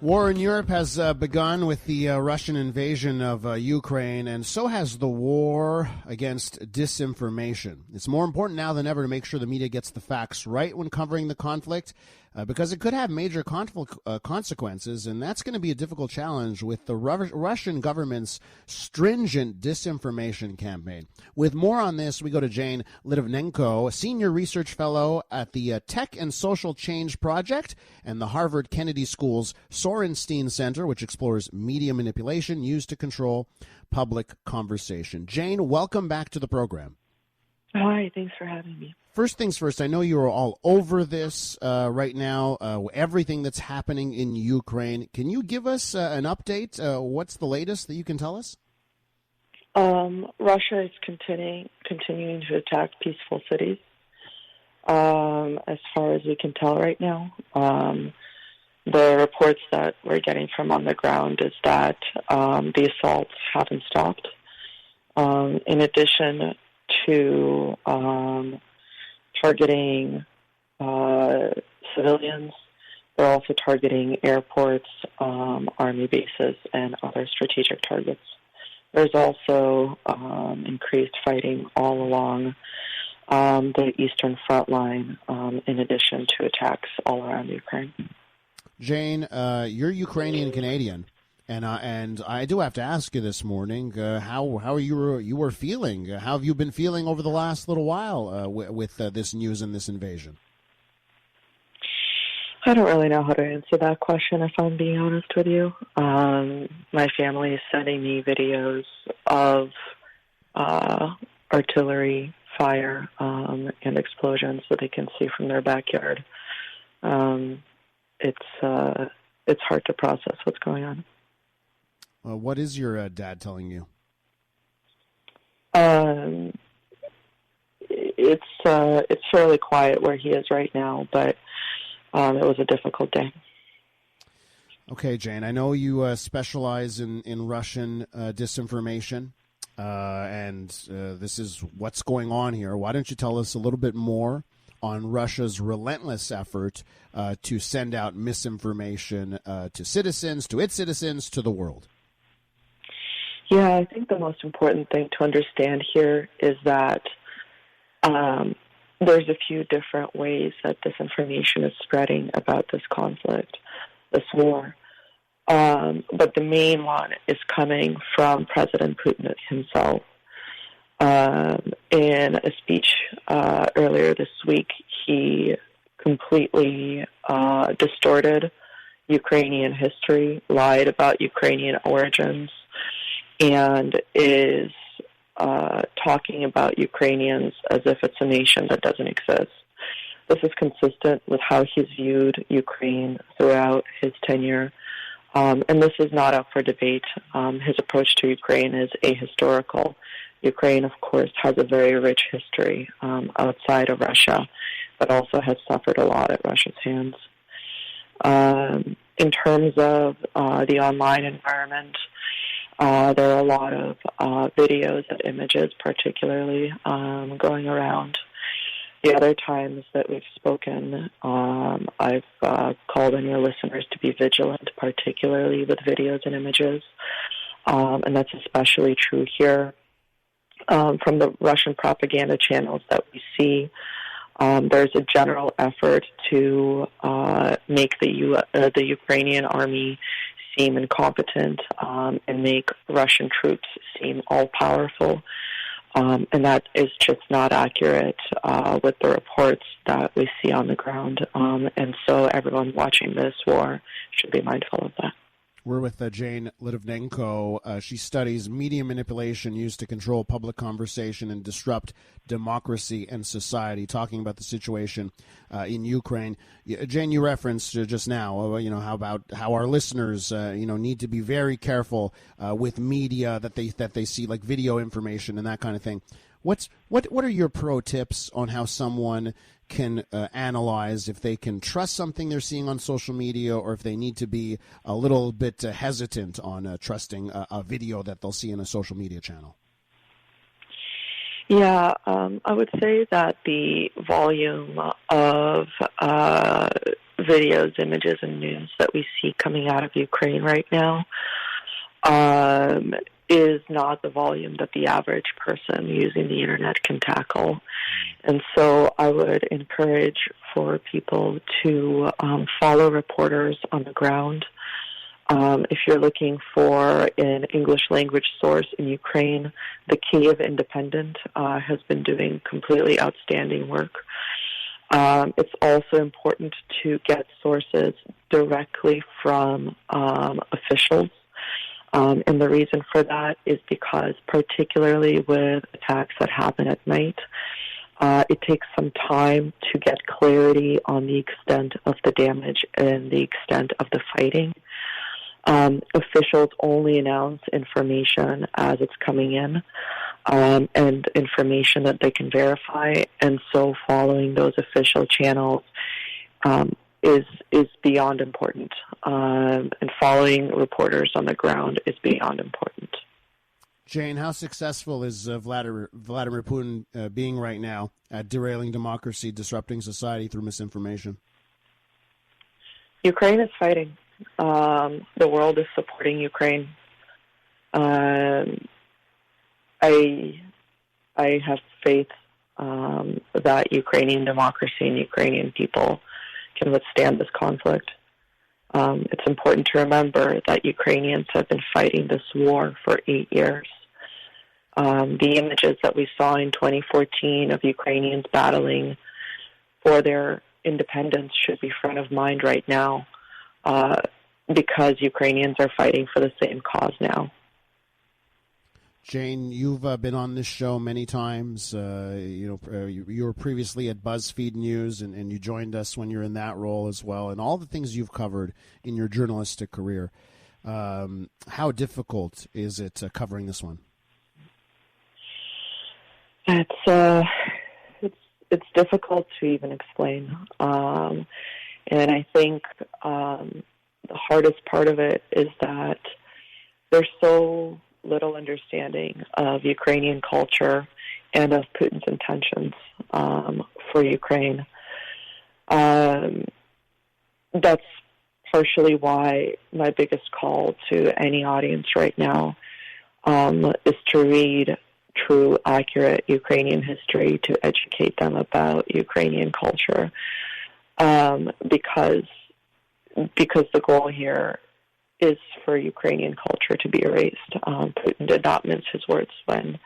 War in Europe has begun with the Russian invasion of Ukraine, and so has the war against disinformation. It's more important now than ever to make sure the media gets the facts right when covering the conflict, because it could have major consequences, and that's going to be a difficult challenge with the Russian government's stringent disinformation campaign. With more on this, we go to Jane Lytvynenko, a senior research fellow at the Tech and Social Change Project and the Harvard Kennedy School's Shorenstein Center, which explores media manipulation used to control public conversation. Jane, welcome back to the program. Hi, thanks for having me. First things first, I know you are all over this right now, everything that's happening in Ukraine. Can you give us an update? What's the latest that you can tell us? Russia is continuing to attack peaceful cities, as far as we can tell right now. The reports that we're getting from on the ground is that the assaults haven't stopped. In addition to targeting civilians, they're also targeting airports, army bases, and other strategic targets. There's also increased fighting all along the eastern front line, in addition to attacks all around Ukraine. Jane, you're Ukrainian Canadian, and I do have to ask you this morning how are you were feeling? How have you been feeling over the last little while with this news and this invasion? I don't really know how to answer that question, if I'm being honest with you. My family is sending me videos of artillery fire and explosions so they can see from their backyard. It's hard to process what's going on. What is your dad telling you? It's fairly quiet where he is right now, but it was a difficult day. Okay, Jane, I know you specialize in Russian disinformation, and this is what's going on here. Why don't you tell us a little bit more on Russia's relentless effort to send out misinformation to citizens, to its citizens, to the world? Yeah, I think the most important thing to understand here is that there's a few different ways that disinformation is spreading about this conflict, this war. But the main one is coming from President Putin himself. In a speech earlier this week, he completely distorted Ukrainian history, lied about Ukrainian origins, and is talking about Ukrainians as if it's a nation that doesn't exist. This is consistent with how he's viewed Ukraine throughout his tenure, and this is not up for debate. His approach to Ukraine is ahistorical. Ukraine, of course, has a very rich history outside of Russia, but also has suffered a lot at Russia's hands. In terms of the online environment, there are a lot of videos and images, particularly, going around. The other times that we've spoken, I've called on your listeners to be vigilant, particularly with videos and images, and that's especially true here. From the Russian propaganda channels that we see, there's a general effort to make the Ukrainian army seem incompetent and make Russian troops seem all-powerful. And that is just not accurate with the reports that we see on the ground. And so everyone watching this war should be mindful of that. We're with Jane Lytvynenko. She studies media manipulation used to control public conversation and disrupt democracy and society, talking about the situation in Ukraine. Jane, you referenced just now, how our listeners, need to be very careful with media that they see, like video information and that kind of thing. What are your pro tips on how someone can analyze if they can trust something they're seeing on social media, or if they need to be a little bit hesitant on trusting a video that they'll see in a social media channel? Yeah, I would say that the volume of videos, images, and news that we see coming out of Ukraine right now is not the volume that the average person using the internet can tackle. And so I would encourage for people to follow reporters on the ground. If you're looking for an English language source in Ukraine, the Kyiv Independent has been doing completely outstanding work. It's also important to get sources directly from officials. And the reason for that is because, particularly with attacks that happen at night, it takes some time to get clarity on the extent of the damage and the extent of the fighting. Officials only announce information as it's coming in, and information that they can verify. And so following those official channels is beyond important. And following reporters on the ground is beyond important. Jane, how successful is Vladimir Putin being right now at derailing democracy, disrupting society through misinformation? Ukraine is fighting. The world is supporting Ukraine. I have faith that Ukrainian democracy and Ukrainian people can withstand this conflict. It's important to remember that Ukrainians have been fighting this war for 8 years. The images that we saw in 2014 of Ukrainians battling for their independence should be front of mind right now, because Ukrainians are fighting for the same cause now. Jane, you've been on this show many times. You were previously at BuzzFeed News, and you joined us when you're in that role as well, and all the things you've covered in your journalistic career. How difficult is it covering this one? It's difficult to even explain, and I think the hardest part of it is that there's so little understanding of Ukrainian culture and of Putin's intentions for Ukraine. That's partially why my biggest call to any audience right now is to read true, accurate Ukrainian history, to educate them about Ukrainian culture, because the goal here is for Ukrainian culture to be erased. Putin did not mince his words when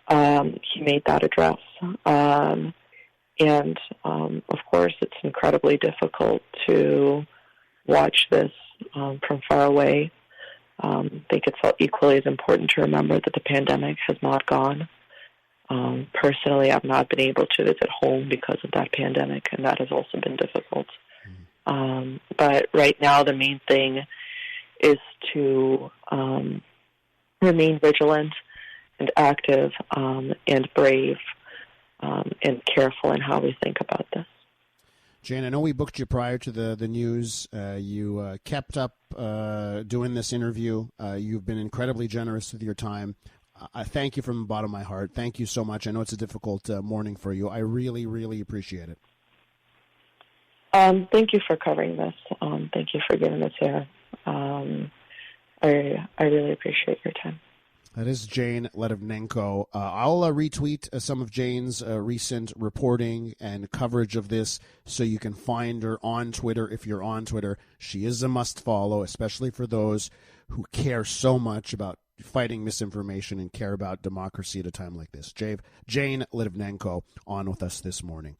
he made that address. And of course, it's incredibly difficult to watch this from far away. I think it's equally as important to remember that the pandemic has not gone. Personally, I've not been able to visit home because of that pandemic, and that has also been difficult. But right now, the main thing is to remain vigilant and active and brave and careful in how we think about this. Jane, I know we booked you prior to the news. You kept up doing this interview. You've been incredibly generous with your time. I thank you from the bottom of my heart. Thank you so much. I know it's a difficult morning for you. I really, really appreciate it. Thank you for covering this. Thank you for giving this air. I really appreciate your time. That is Jane Lytvynenko. I'll retweet some of Jane's recent reporting and coverage of this so you can find her on Twitter if you're on Twitter. She is a must-follow, especially for those who care so much about fighting misinformation and care about democracy at a time like this. Jane Lytvynenko on with us this morning.